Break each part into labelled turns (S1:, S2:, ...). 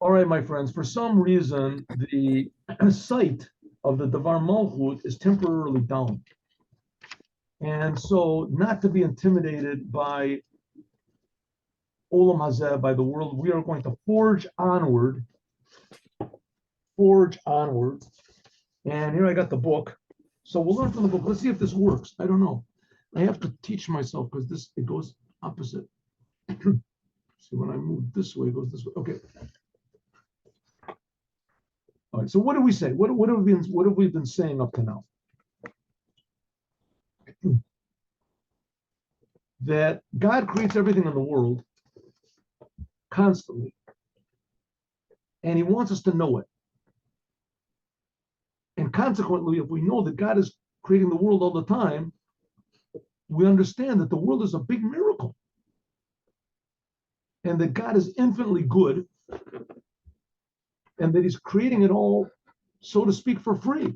S1: All right, my friends, for some reason, the site of the Dvar Malchut is temporarily down. And so, not to be intimidated by Olam Hazeh, by the world, we are going to forge onward. And here I got the book. So we'll learn from the book. Let's see if this works. I don't know. I have to teach myself because it goes opposite. See, when I move this way, it goes this way. Okay. All right. So what do we say? What have we been saying up to now? That God creates everything in the world constantly, and He wants us to know it. And consequently, if we know that God is creating the world all the time, we understand that the world is a big miracle, and that God is infinitely good, and that He's creating it all, so to speak, for free.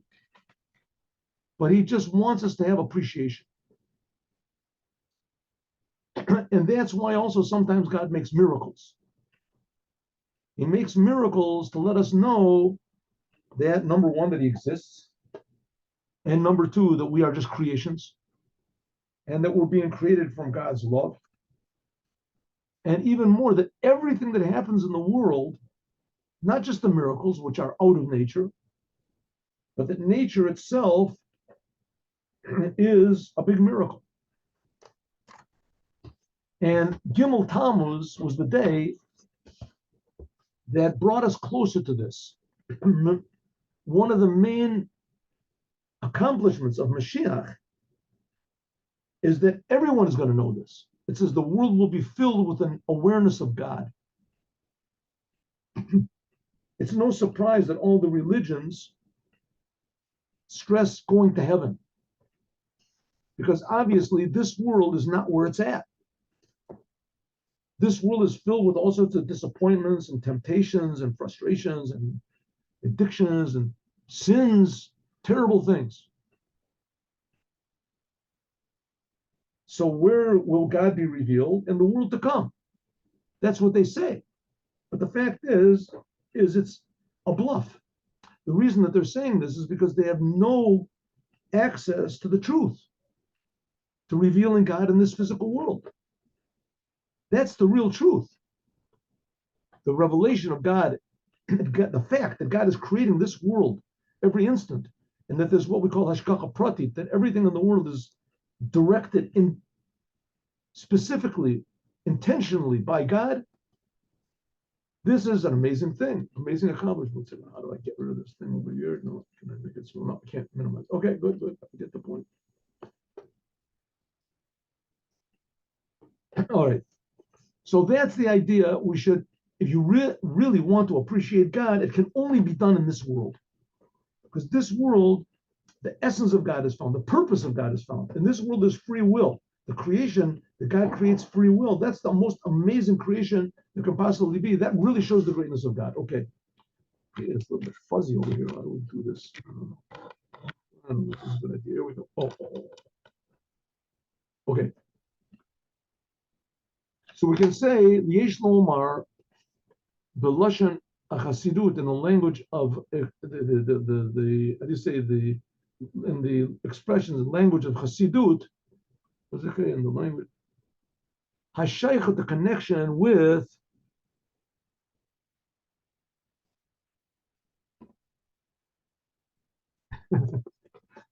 S1: But He just wants us to have appreciation. And that's why also sometimes God makes miracles. He makes miracles to let us know that, number one, that He exists, and number two, that we are just creations, and that we're being created from God's love. And even more, that everything that happens in the world, not just the miracles, which are out of nature, but that nature itself is a big miracle. And Gimel Tammuz was the day that brought us closer to this. One of the main accomplishments of Moshiach is that everyone is going to know this. It says the world will be filled with an awareness of God. It's no surprise that all the religions stress going to heaven, because obviously this world is not where it's at. This world is filled with all sorts of disappointments and temptations and frustrations and addictions and sins, terrible things. So where will God be revealed? In the world to come. That's what they say. But the fact is it's a bluff. The reason that they're saying this is because they have no access to the truth, to revealing God in this physical world. That's the real truth. The revelation of God, the fact that God is creating this world every instant, and that there's what we call hashgacha pratit, that everything in the world is directed in specifically, intentionally by God. This is an amazing thing, amazing accomplishment. How do I get rid of this thing over here? No, can I make it small? No, I can't minimize. Okay, good. I get the point. All right. So that's the idea. We should, if you really want to appreciate God, it can only be done in this world. Because this world, the essence of God is found, the purpose of God is found. In this world, there's free will. The creation that God creates free will. That's the most amazing creation there can possibly be. That really shows the greatness of God. Okay. It's a little bit fuzzy over here. How do we do this? I don't know if this is a good idea. Here we go. Oh. Okay. So we can say Yesh Lomar, the Lashon Chasidut, in the language of the how do you say, in the expressions and language of Chasidut, what's it in the language? Hashaycha, the connection with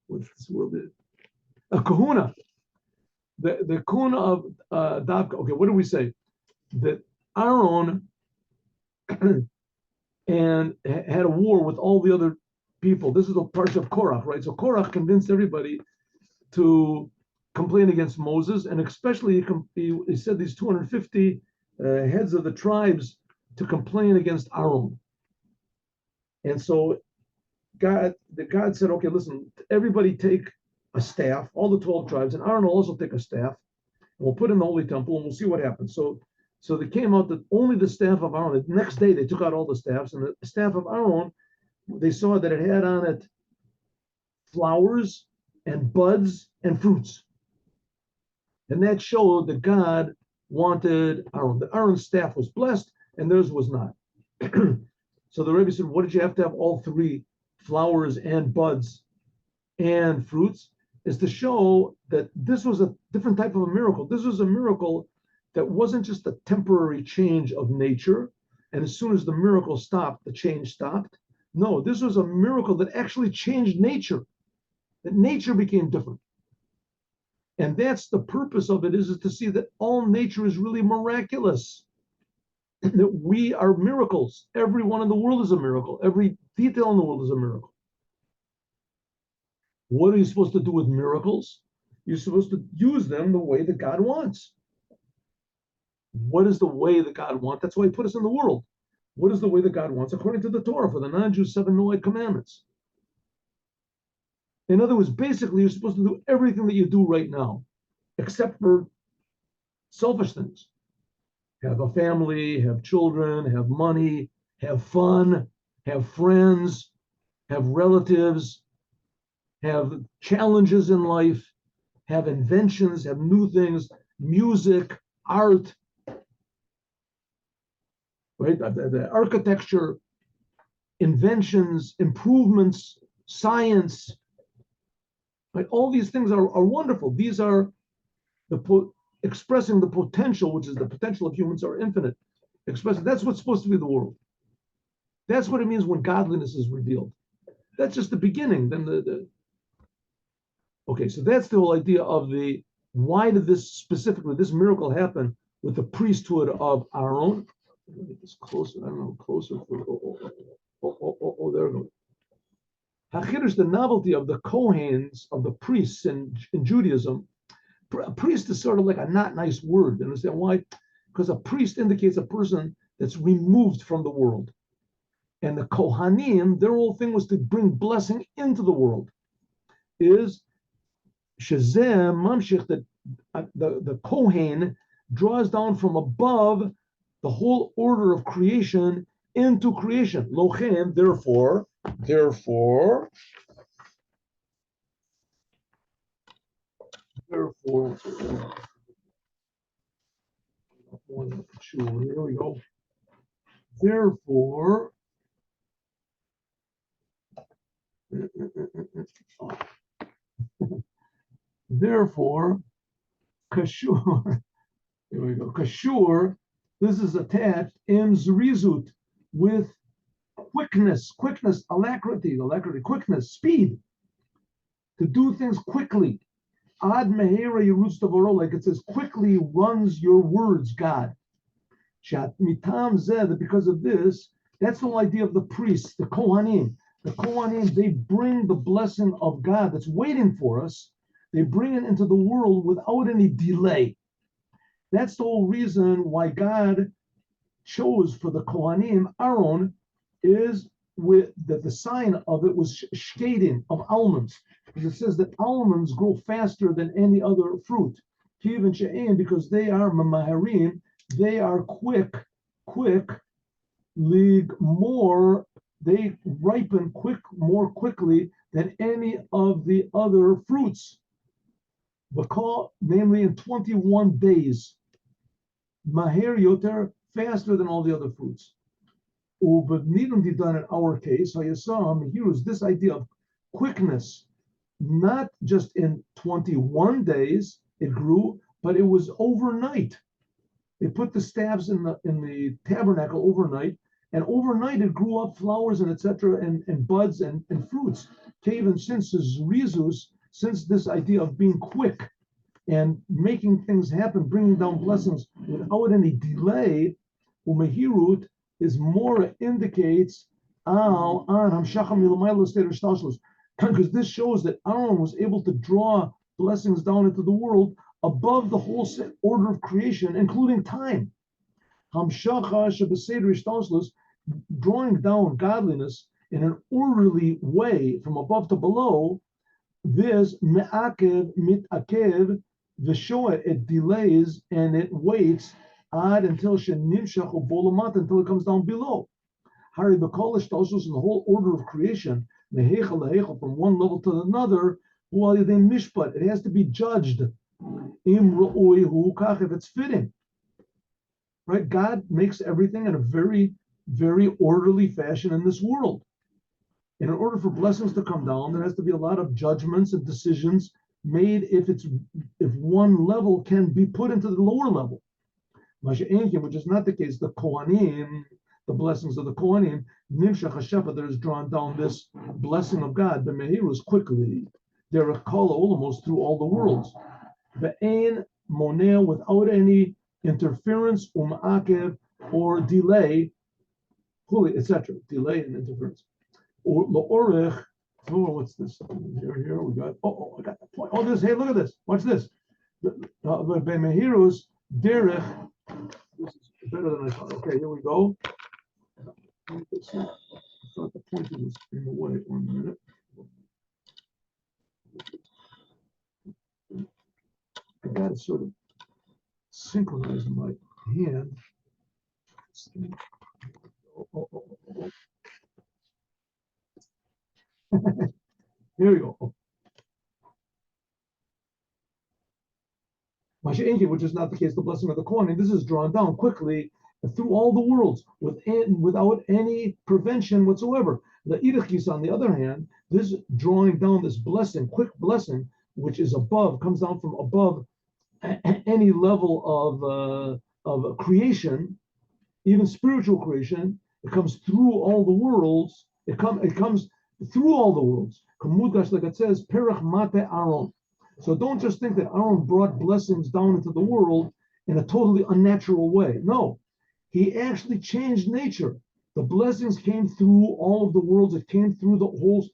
S1: what's this word? A kahuna. The kahuna of Davka. Okay, what do we say? That Aaron and had a war with all the other people. This is the parsha of Korach, right? So Korach convinced everybody to complain against Moses, and especially he said these 250 heads of the tribes to complain against Aaron. And so God said, okay, listen, everybody take a staff, all the 12 tribes, and Aaron will also take a staff, and we'll put in the holy temple, and we'll see what happens. So they came out that only the staff of Aaron, the next day they took out all the staffs, and the staff of Aaron, they saw that it had on it flowers and buds and fruits. And that showed that God wanted Aaron. That Aaron's staff was blessed and theirs was not. So the Rebbe said, what did you have to have all three, flowers and buds and fruits? Is to show that this was a different type of a miracle. This was a miracle that wasn't just a temporary change of nature, and as soon as the miracle stopped, the change stopped. No, this was a miracle that actually changed nature, that nature became different. And that's the purpose of it, is to see that all nature is really miraculous, that we are miracles. Everyone in the world is a miracle. Every detail in the world is a miracle. What are you supposed to do with miracles? You're supposed to use them the way that God wants. What is the way that God wants? That's why he put us in the world. What is the way that God wants according to the Torah for the non-Jews 7 Noahide commandments? In other words, basically, you're supposed to do everything that you do right now, except for selfish things. Have a family, have children, have money, have fun, have friends, have relatives, have challenges in life, have inventions, have new things, music, art, right? The architecture, inventions, improvements, science, right? All these things are wonderful. These are expressing the potential, which is the potential of humans are infinite. Expressing, that's what's supposed to be the world. That's what it means when godliness is revealed. That's just the beginning. Then okay, so that's the whole idea of why did this miracle happen with the priesthood of Aaron? Let me get this closer. I don't know, closer. There we go. Hachidush, the novelty of the Kohens, of the priests in Judaism. A priest is sort of like a not nice word. You understand why? Because a priest indicates a person that's removed from the world. And the Kohanim, their whole thing was to bring blessing into the world. Is Shazem Mamshich, that the Kohen draws down from above the whole order of creation into creation. Lochem, therefore, here we go. Therefore, Kashur, here we go. Kashur, this is attached, im zrizut, with quickness, alacrity, quickness, speed, to do things quickly. Ad mehera yerutz davaro, like it says, quickly runs your words, God. Shat mitam zeh, that because of this, that's the whole idea of the priests, the Kohanim. The Kohanim, they bring the blessing of God that's waiting for us. They bring it into the world without any delay. That's the whole reason why God chose for the Kohanim, Aaron, is with that the sign of it was shkadim, of almonds. Because it says that almonds grow faster than any other fruit. Kiv she'en, because they are mamaharim, they are quick, lig more, they ripen more quickly than any of the other fruits. Namely in 21 days. Maher yoter, faster than all the other fruits. But needn't be done in our case. I saw him use this idea of quickness, not just in 21 days it grew, but it was overnight. They put the staves in the tabernacle overnight, and overnight it grew up flowers and etc. and buds and fruits. Even since Rizus, since this idea of being quick and making things happen, bringing down blessings without any delay, umehirut is more indicates because this shows that Aaron was able to draw blessings down into the world above the whole order of creation, including time. Drawing down godliness in an orderly way from above to below. This me'akev mitakev v'shoa, it delays and it waits until shenimshach ubolamat, until it comes down below. Hari b'kolish tosos, in the whole order of creation, mehechel lehechel, from one level to another. While they mishpat, it has to be judged. Im ru'ui hu kach, if it's fitting. Right? God makes everything in a very very orderly fashion in this world. And in order for blessings to come down, there has to be a lot of judgments and decisions made if one level can be put into the lower level. Moshiach, which is not the case, the Kohanim, the blessings of the Kohanim, Nimshach Hashefa, there is drawn down this blessing of God, the Mehirus, quickly. They're a kala almost through all the worlds. The Ein Moneh, without any interference, or delay, etc. Delay and interference. Or La'orech, what's this? Here we got. I got the point. Oh, this. Hey, look at this. Watch this. Mehirus, Derech. This is better than I thought. Okay, here we go. I thought the pointer was in the way. 1 minute. I got to sort of synchronize my hand. Here we go. Moshiach, which is not the case, the blessing of the Kohanim, this is drawn down quickly through all the worlds without any prevention whatsoever. The Idachis, on the other hand, this drawing down this blessing, quick blessing, which is above, comes down from above any level of creation, even spiritual creation. It comes through all the worlds. It comes through all the worlds. Kamudash, like it says, Perach Mate Aaron. So don't just think that Aaron brought blessings down into the world in a totally unnatural way. No, he actually changed nature. The blessings came through all of the worlds. It came through the whole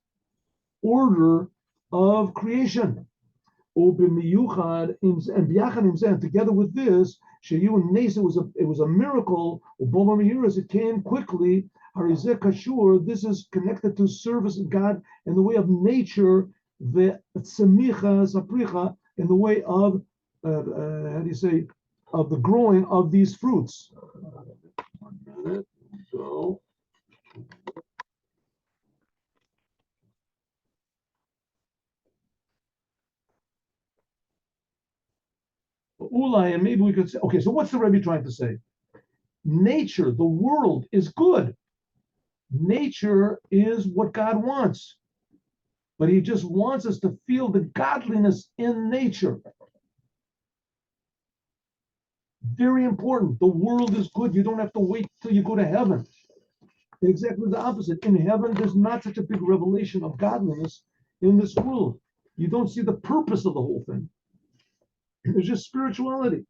S1: order of creation. And together with this, it was a miracle. It came quickly. This is connected to service of God in the way of nature, the tzemicha sapricha, in the way of how do you say, of the growing of these fruits. 1 minute, go. Ulai, and maybe we could say, okay, so what's the Rebbe trying to say? Nature, the world is good. Nature is what God wants. But he just wants us to feel the godliness in nature. Very important. The world is good. You don't have to wait till you go to heaven. Exactly the opposite. In heaven, there's not such a big revelation of godliness in this world. You don't see the purpose of the whole thing. There's just spirituality.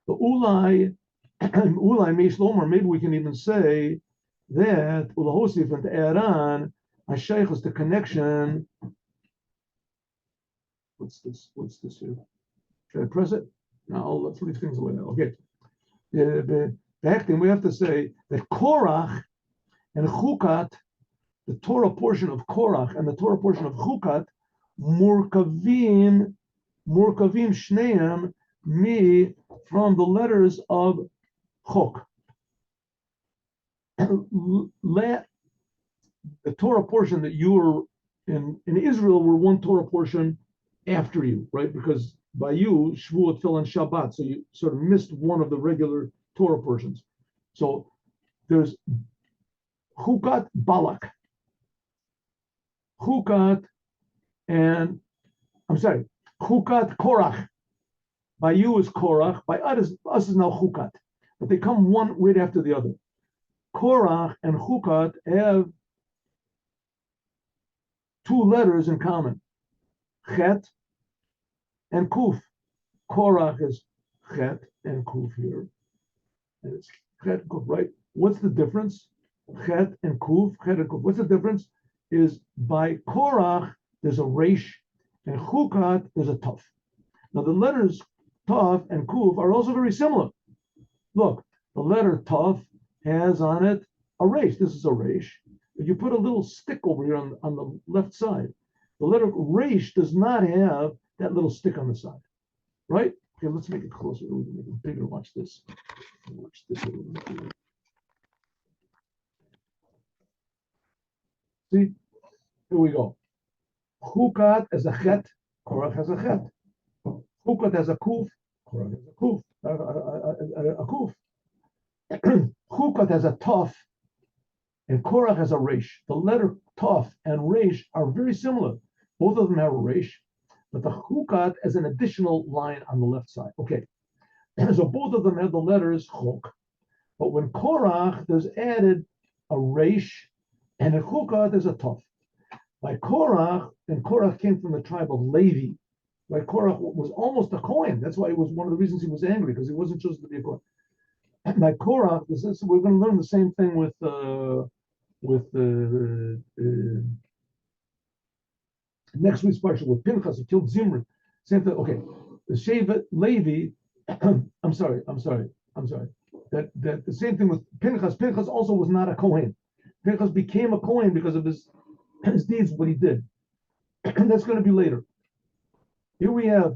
S1: The Ulai Meishlomer, maybe we can even say that Ulahosif and Eran, Hashaykh is the connection. What's this here? Should I press it? No, let's leave things away now. Okay. The acting, we have to say that Korach and Chukat, the Torah portion of Korach and the Torah portion of Chukat, Murkavim Shneim from the letters of Chok. The Torah portion that you were in Israel were one Torah portion after you, right? Because by you, Shavuot fell on Shabbat, so you sort of missed one of the regular Torah portions. So there's Chukat Balak, Chukat Chukat Korach. By you is Korach, by us is now Chukat. But they come one right after the other. Korach and Chukat have two letters in common, Chet and Kuf. Korach is Chet and Kuf here. And it's Chet and Kuf, right? What's the difference? Chet and Kuf, Chet and Kuf. What's the difference? Is by Korach, there's a Resh, and Chukat, there's a Tuf. Now the letters Tuf and Kuf are also very similar. Look, the letter Tuf has on it a Resh. This is a Resh. If you put a little stick over here on the left side, the letter Resh does not have that little stick on the side, right? Okay, let's make it closer. We can make it bigger. Watch this. Watch this. See, here we go. Chukat has a chet, Korach has a chet. Chukat has a kuf, Korach has a kuf. A kuf. Chukat has a Tov, and Korach has a Resh. The letter Tov and Resh are very similar. Both of them have a Resh, but the Chukat is an additional line on the left side. Okay, so both of them have the letters Chok. But when Korach, there's added a Resh, and in Chukat there's a Tov. By Korach, and Korach came from the tribe of Levi. By Korach was almost a Kohen. That's why it was one of the reasons he was angry, because he wasn't chosen to be a Kohen. And by Korach, we're going to learn the same thing with next week's parsha with Pinchas, who killed Zimri. Same thing. Okay, the Shevet Levi. I'm sorry. That the same thing with Pinchas. Pinchas also was not a Kohen. Pinchas became a Kohen because of his deeds, what he did. That's going to be later. Here we have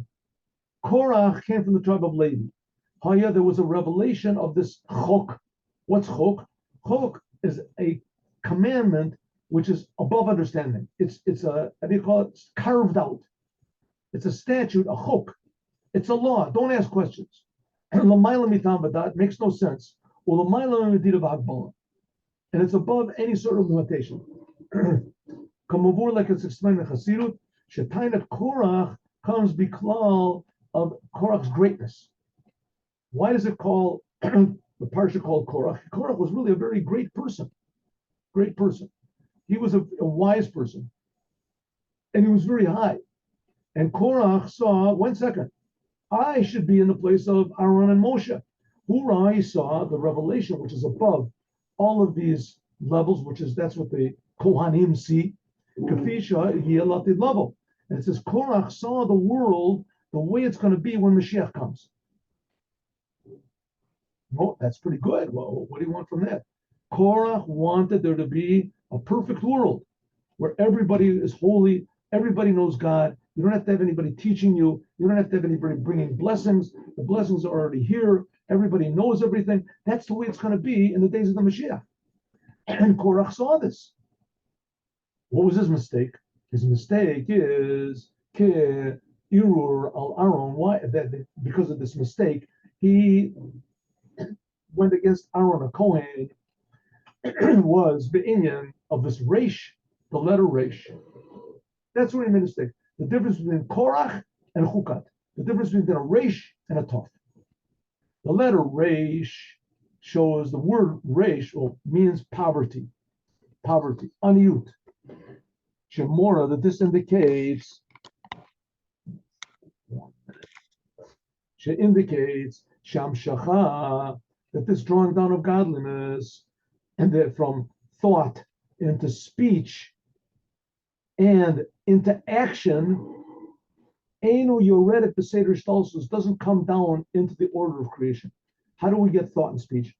S1: Korach came from the tribe of Levi. Haya, there was a revelation of this chok. What's chok? Chok is a commandment which is above understanding. It's a, how do you call it? It's carved out. It's a statute, a chok. It's a law. Don't ask questions. It makes no sense. And it's above any sort of limitation. Kamavur, like it's explained in Chassidut, Shetainet Korach comes biklal of Korach's greatness. Why does it call the parsha called Korach? Korach was really a very great person. Great person. He was a wise person. And he was very high. And Korach saw, 1 second, I should be in the place of Aaron and Moshe. Hurrah, he saw the revelation, which is above all of these levels, that's what the Kohanim see. Kafisha, level. And it says Korach saw the world the way it's going to be when Moshiach comes. Well, that's pretty good. Well, what do you want from that? Korach wanted there to be a perfect world where everybody is holy, everybody knows God. You don't have to have anybody teaching you. You don't have to have anybody bringing blessings. The blessings are already here. Everybody knows everything. That's the way it's going to be in the days of the Moshiach. And Korach saw this. What was his mistake? His mistake is Irur al Aaron. Why? Because of this mistake, he went against Aaron, a Kohen, was the inyan of this Resh, the letter Resh. That's where he made a mistake. The difference between Korach and Chukat. The difference between a Resh and a Tov. The letter Resh shows the word Resh means poverty. Poverty. Aniyut. Shemora, that this indicates Shamshacha, that this drawing down of godliness, and that from thought into speech and into action, Einu Yoredet Beseder Stalsus doesn't come down into the order of creation. How do we get thought and speech?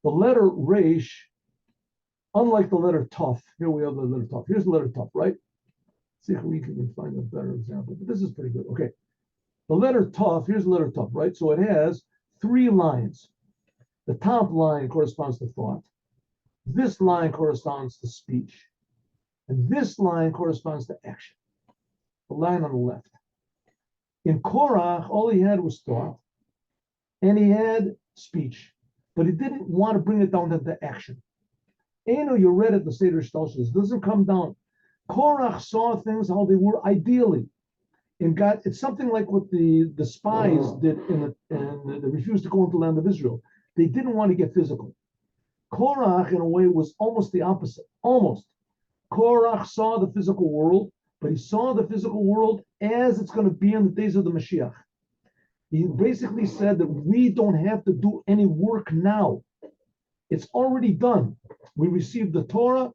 S1: The letter Resh, unlike the letter Tov, here we have the letter Tov. Here's the letter Tov, right? See if we can find a better example, but this is pretty good. Okay. The letter Tov, here's the letter Tov, right? So it has 3 lines. The top line corresponds to thought. This line corresponds to speech. And this line corresponds to action. The line on the left. In Korach, all he had was thought, and he had speech, but he didn't want to bring it down to the action. You read it, the Seder Stalshus. It doesn't come down. Korach saw things how they were ideally. And God, it's something like what the spies did and they refused to go into the land of Israel. They didn't want to get physical. Korach, in a way, was almost the opposite. Almost. Korach saw the physical world, but he saw the physical world as it's going to be in the days of the Moshiach. He basically said that we don't have to do any work now. It's already done. We received the Torah.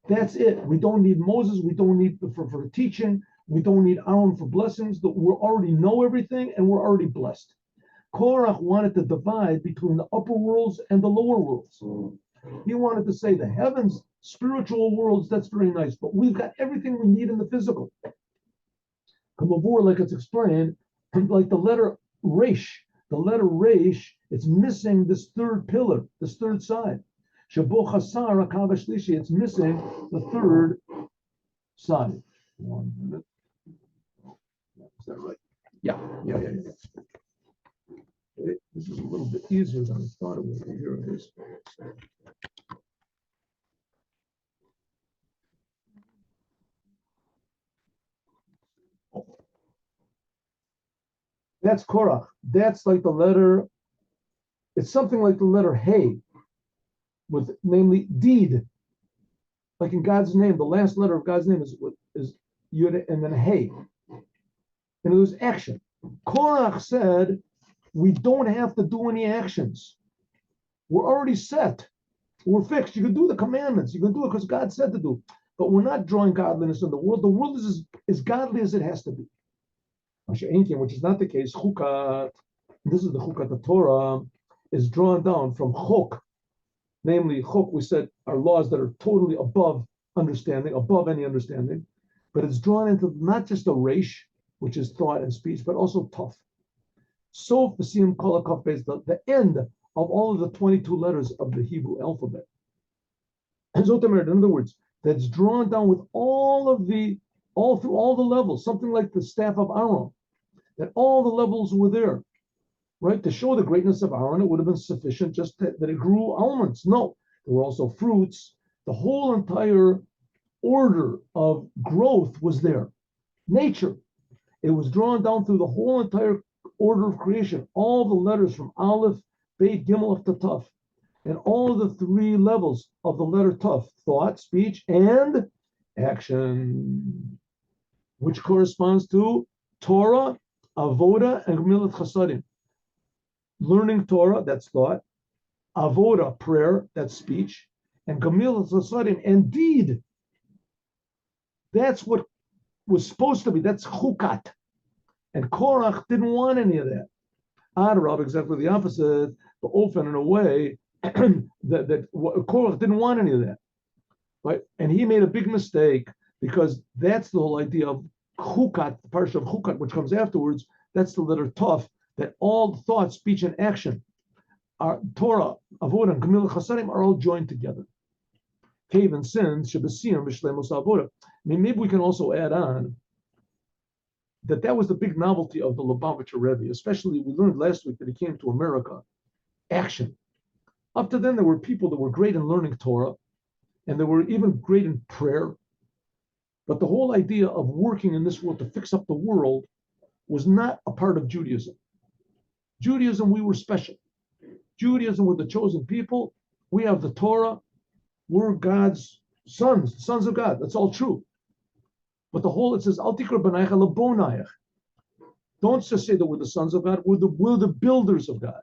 S1: That's it. We don't need Moses. We don't need for teaching. We don't need Aaron for blessings. We already know everything and we're already blessed. Korach wanted to divide between the upper worlds and the lower worlds. He wanted to say the heavens, spiritual worlds, that's very nice, but we've got everything we need in the physical. Kamavur, like it's explained, like the letter Resh, it's missing this third pillar, this third side. Shabo Chasar Akavashlishi, it's missing the third side. 1 minute. Is that right? Yeah. Okay, this is a little bit easier than I thought it would be. Here it is. That's Korach. That's like the letter, it's something like the letter Hey, with namely deed. Like in God's name, the last letter of God's name is Yud and then Hey. And it was action. Korach said, we don't have to do any actions. We're already set. We're fixed. You can do the commandments. You can do it because God said to do. But we're not drawing godliness in the world. The world is as godly as it has to be. Which is not the case. Chukat, this is the Chukat, the Torah, is drawn down from Chok. Namely, Chok, we said, are laws that are totally above understanding, above any understanding. But it's drawn into not just a resh, which is thought and speech, but also tough. Sof v'siyum kol hakaf beis, the end of all of the 22 letters of the Hebrew alphabet. And Zotamer, in other words, that's drawn down with all through all the levels, something like the staff of Aaron, that all the levels were there, right? To show the greatness of Aaron, it would have been sufficient just that it grew almonds. No, there were also fruits. The whole entire order of growth was there. Nature. It was drawn down through the whole entire order of creation, all the letters from Aleph, Beit, Gimel, up to Taf, and all the three levels of the letter Taf, thought, speech, and action, which corresponds to Torah, Avoda, and Gemilat Chasadim. Learning Torah, that's thought, Avoda, prayer, that's speech, and Gemilat Chasadim, and deed. That's what was supposed to be, that's Chukat. And Korach didn't want any of that. Adarab, exactly the opposite, but often in a way that Korach didn't want any of that. Right? And he made a big mistake because that's the whole idea of Chukat, the parsha of Chukat, which comes afterwards. That's the letter Tov, that all thought, speech, and action are Torah, Avodah, and Gemilat Chasadim are all joined together. Cave and sin, Shebasiyam, V'Shlemos Avodah. I mean, maybe we can also add on that was the big novelty of the Lubavitcher Rebbe. Especially, we learned last week that he came to America. Action. Up to then, there were people that were great in learning Torah, and they were even great in prayer. But the whole idea of working in this world to fix up the world was not a part of Judaism. Judaism, we were special. Judaism, we're the chosen people. We have the Torah. We're God's sons, the sons of God. That's all true. But the whole, it says, Al tikra b'naicha lebonayach. Don't just say that we're the sons of God. We're the builders of God.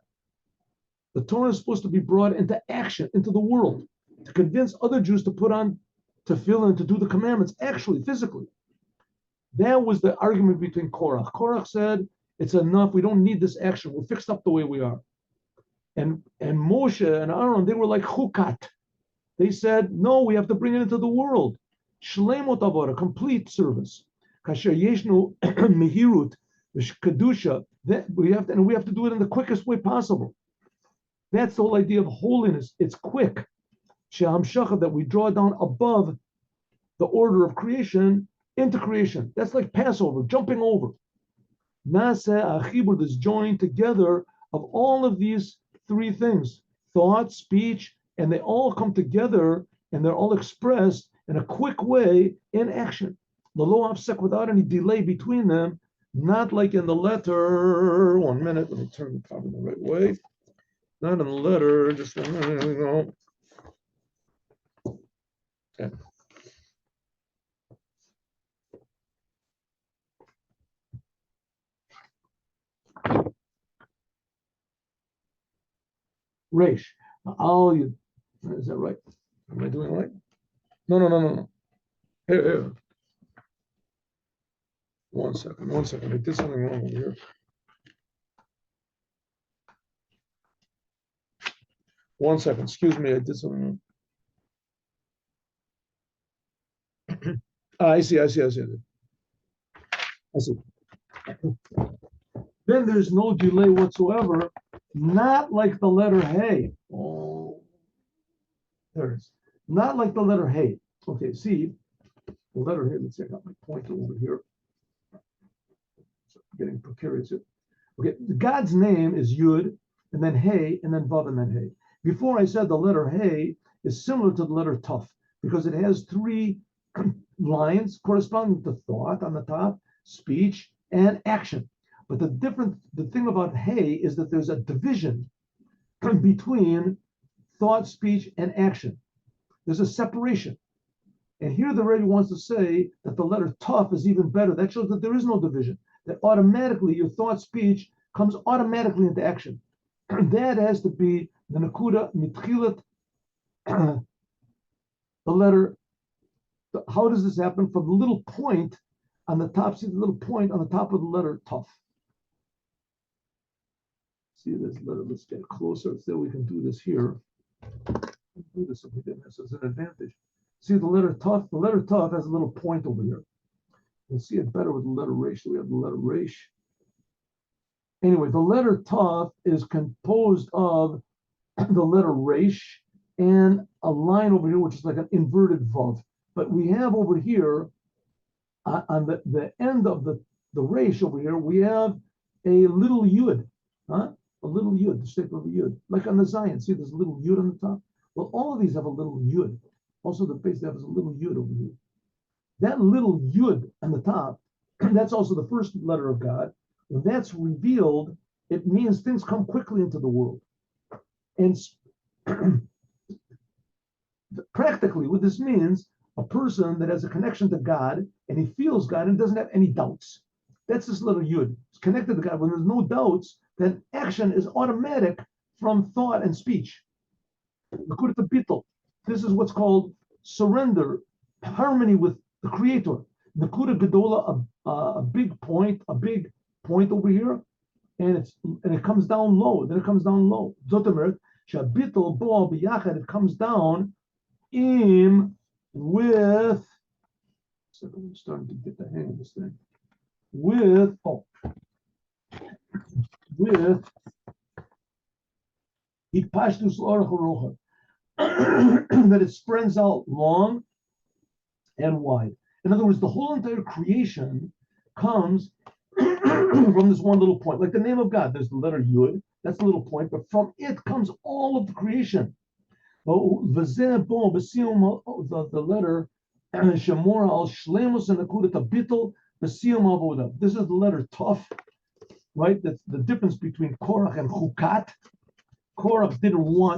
S1: The Torah is supposed to be brought into action, into the world, to convince other Jews to put on, to fill in, to do the commandments, actually, physically. That was the argument between Korach. Korach said, it's enough. We don't need this action. We're fixed up the way we are. And Moshe and Aaron, they were like chukat. They said, no, we have to bring it into the world. Shleimot avodah, complete service. Kasher yeshnu mehirut, kedusha. We have to do it in the quickest way possible. That's the whole idea of holiness. It's quick. Shehamshacha, that we draw down above the order of creation into creation. That's like Passover, jumping over. Naseh achibur, this joined together of all of these three things: thought, speech, and they all come together and they're all expressed in a quick way in action. The lo hafsek, without any delay between them, not like in the letter. 1 minute, let me turn the copy the right way. Not in the letter, just 1 minute. Here we go. Okay. Reish. Is that right? Am I doing right? No. Here. 1 second. I did something wrong over here. 1 second. Excuse me, I did something wrong. I see. Then there's no delay whatsoever, not like the letter Hey. Oh, there it is. Not like the letter Hey. Okay, see, the letter Hey, let's see, I got my pointer over here. Getting precarious here. Okay, God's name is Yud, and then Hey, and then Vav, and then Hey. Before I said the letter Hey is similar to the letter Tuf because it has three lines corresponding to thought on the top, speech, and action. But the thing about Hey is that there's a division between thought, speech, and action. There's a separation. And here the Rebbe wants to say that the letter Tuf is even better. That shows that there is no division, that automatically your thought, speech comes automatically into action. That has to be the Nakuda Mitchilat, the letter. How does this happen? From the little point on the top, see the little point on the top of the letter Tuf. See this letter, let's get closer so we can do this here. Do this if we didn't. This is an advantage. See the letter Tuf? The letter Tuf has a little point over here. You'll see it better with the letter Resh. We have the letter Resh. Anyway, the letter Tuf is composed of the letter Resh and a line over here, which is like an inverted Vav. But we have over here, on the end of the Resh over here, we have a little Yud. Huh? A little Yud, the shape of a Yud. Like on the Zion. See, there's a little Yud on the top? Well, all of these have a little Yud. Also, the base have a little Yud over here. That little Yud on the top, that's also the first letter of God. When that's revealed, it means things come quickly into the world. And practically, what this means, a person that has a connection to God and he feels God and doesn't have any doubts. That's this little Yud. It's connected to God. When there's no doubts, then action is automatic from thought and speech. This is what's called surrender, harmony with the Creator. Nakuda Gedola, a big point over here, and it comes down low. Then it comes down low. Zotamer, Shabitol Bo Biyachad, it comes down in with. So I'm starting to get the hang of this thing. With Hipashtus Orach that it spreads out long and wide. In other words, the whole entire creation comes from this one little point. Like the name of God, there's the letter Yud, that's the little point, but from it comes all of the creation. The letter Shemora al Shlemus and Nakudat Bittel, Basiyum Avoda. This is the letter Tuf, right? That's the difference between Korach and Chukat. Korach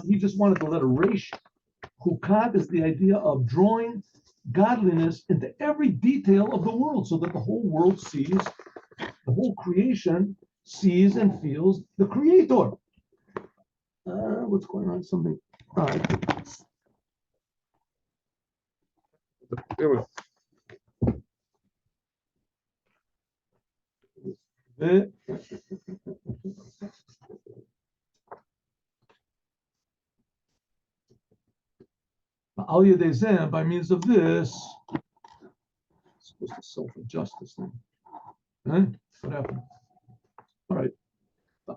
S1: he just wanted the letter Resh. Chukat is the idea of drawing godliness into every detail of the world so that the whole world sees, the whole creation sees and feels the Creator. What's going on? Something. All right. There we go. By means of this, it's supposed to self-adjust this thing. What happened? All right. By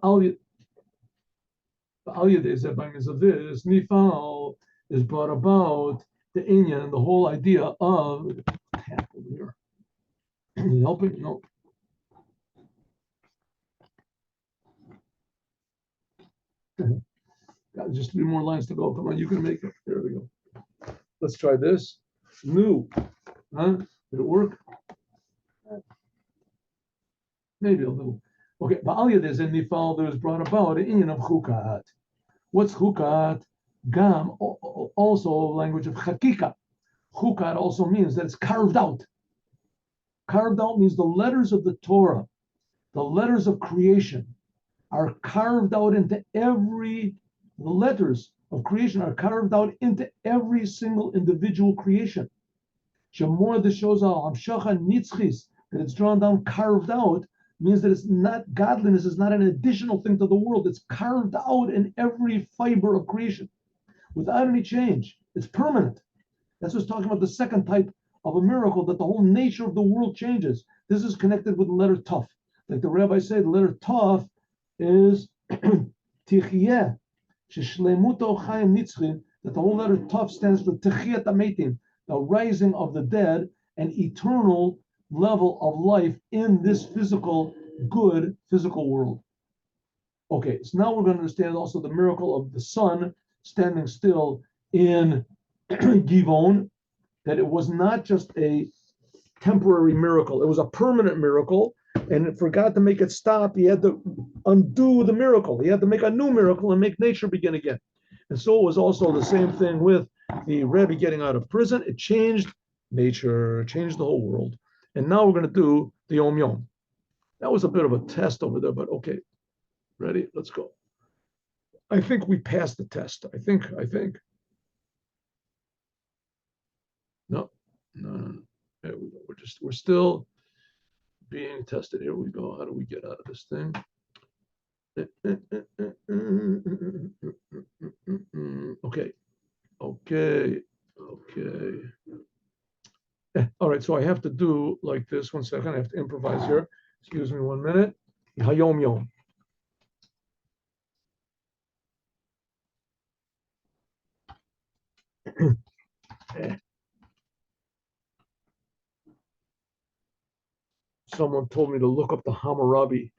S1: means of this, Nifal is brought about the Inyan, the whole idea of tap over here. Helping? No. Got just 3 more lines to go. Come on, you can make it. There we go. Let's try this. New. Did it work? Maybe a little. Okay. Ba'al Yadeh and Nifal, there is brought about an Inyan of Chukat. What's Chukat? Gam, also language of Chakika. Chukat also means that it's carved out. Carved out means the letters of the Torah, the letters of creation, are carved out into the letters of creation are carved out into every single individual creation. Shamor the shows Hamshacha Nitzchis, that it's drawn down, carved out, means that it's not, godliness is not an additional thing to the world. It's carved out in every fiber of creation without any change. It's permanent. That's what's talking about the second type of a miracle, that the whole nature of the world changes. This is connected with the letter Tuf. Like the rabbi said, the letter Tuf is Tichiyeh, Sheshlemuto Chaim Nitzchin, that the whole letter Tuf stands for Tichiyat Ametim, the rising of the dead, an eternal level of life in this good physical world. Okay, so now we're going to understand also the miracle of the sun standing still in Givon, that it was not just a temporary miracle, it was a permanent miracle, and it forgot to make it stop. He had to undo the miracle. He had to make a new miracle and make nature begin again. And so it was also the same thing with the Rebbe getting out of prison. It changed nature, changed the whole world. And now we're going to do the Yom Yom. That was a bit of a test over there, but okay. Ready? Let's go. I think we passed the test. I think. No, no. There we go. We're still being tested. Here we go. How do we get out of this thing? Okay. All right, so I have to do like this. 1 second, I have to improvise here. Excuse me 1 minute. Hayom Yom. Someone told me to look up the Hammurabi.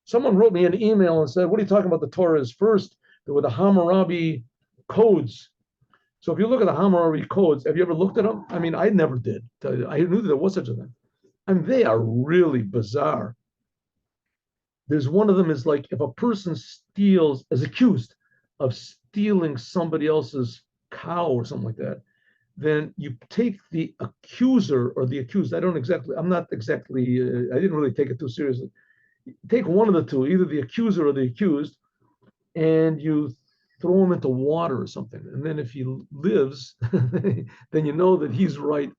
S1: Someone wrote me an email and said, "What are you talking about? The Torah is first. There were the Hammurabi codes." So if you look at the Hammurabi codes, have you ever looked at them? I mean, I never did. I knew there was such a thing. And they are really bizarre. There's one of them is like if a person steals, is accused of stealing somebody else's cow or something like that, then you take the accuser or the accused. I'm not exactly, I didn't really take it too seriously. You take one of the two, either the accuser or the accused, and you throw him into water or something. And then if he lives, then you know that he's right.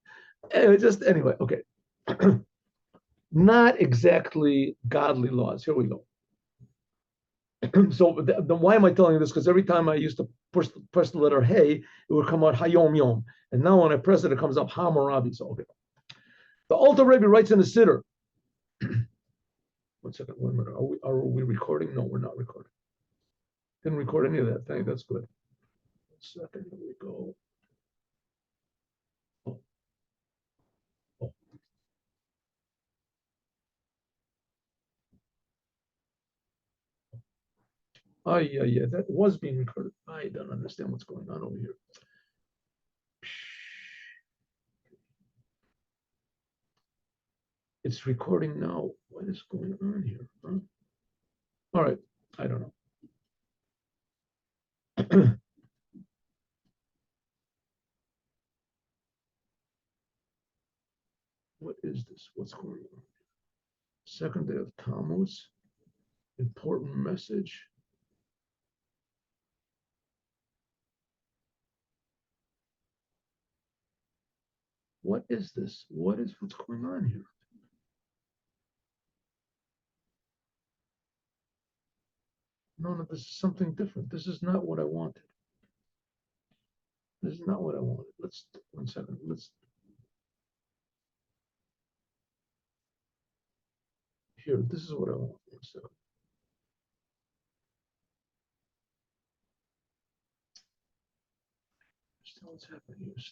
S1: Anyway, okay. Not exactly godly laws. Here we go. So why am I telling you this? Because every time I used to press the letter Hey, it would come out Hayom Yom. And now when I press it, it comes up Hammurabi. So okay. The Alter Rebbe writes in the Siddur. 1 second, 1 minute. Are we recording? No, we're not recording. Didn't record any of that thing. That's good. 1 second, here we go. Oh. Yeah, that was being recorded. I don't understand what's going on over here. It's recording now. What is going on here? Huh? All right, I don't know. What is this? What's going on? Second day of Tammuz. Important message. What is this? What's going on here? No, this is something different. This is not what I wanted. This is not what I wanted. Let's 1 second. Here. This is what I want. 1 second. What's happening here?